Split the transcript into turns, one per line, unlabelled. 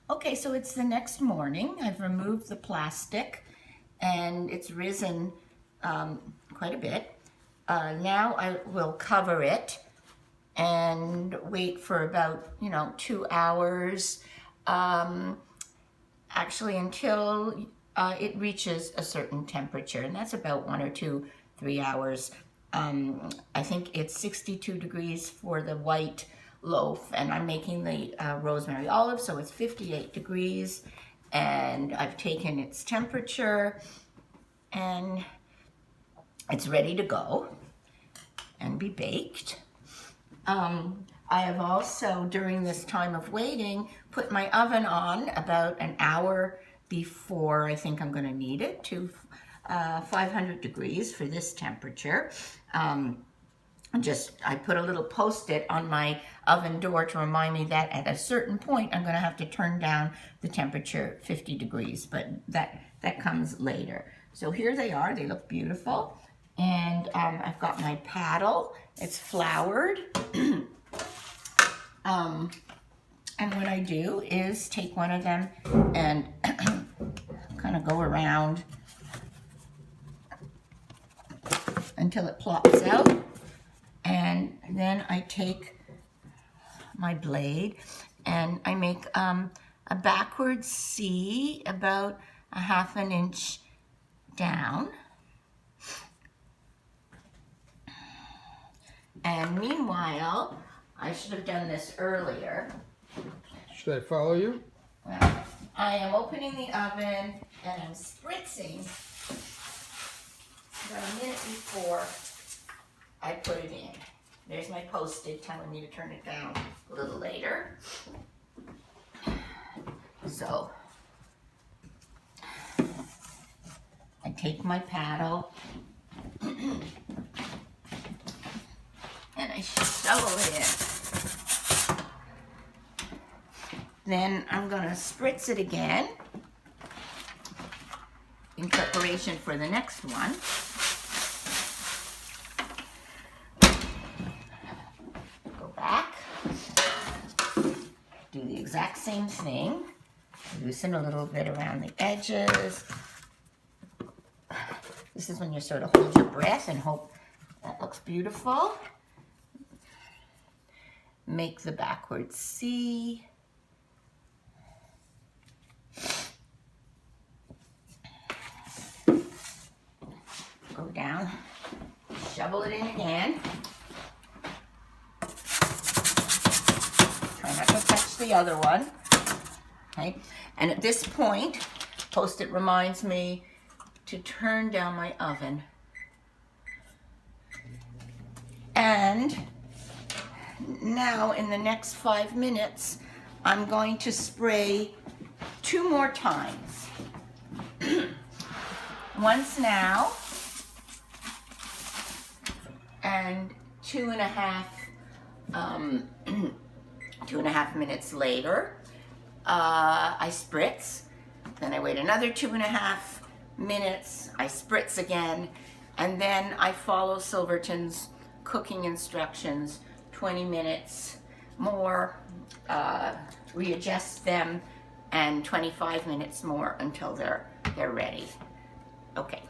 Okay, so it's the next morning. I've removed the plastic and it's risen quite a bit. Now I will cover it and wait for about, 2 hours, actually until it reaches a certain temperature, and that's about 1 or 2, 3 hours. I think it's 62 degrees for the white loaf, and I'm making the rosemary olive, so it's 58 degrees, and I've taken its temperature, and it's ready to go and be baked. I have also, during this time of waiting, put my oven on about an hour before I think I'm going to need it to 500 degrees for this temperature. I put a little post-it on my oven door to remind me that at a certain point I'm going to have to turn down the temperature 50 degrees, but that comes later. So here they are. They look beautiful. And I've got my paddle. It's floured. And what I do is take one of them and kind of go around until it plops out. And then I take my blade and I make a backward C about a ½ an inch down. And meanwhile, I should have done this earlier.
Should I follow you?
Well, I am opening the oven and I'm spritzing about a minute before I put it in. There's my post-it telling me to turn it down a little later. So I take my paddle and I shovel it in. Then I'm going to spritz it again in preparation for the next one. Go back, do the exact same thing, loosen a little bit around the edges. This is when you sort of hold your breath and hope that looks beautiful. Make the backward C. Go down, shovel it in again. Try not to touch the other one. Okay, and at this point, Post-it reminds me to turn down my oven. And now in the next 5 minutes, I'm going to spray 2 more times. Once now, and 2.5 2.5 minutes later, I spritz. Then I wait another 2.5 minutes. I spritz again, and then I follow Silverton's cooking instructions. 20 minutes more, readjust them, and 25 minutes more until they're ready. Okay.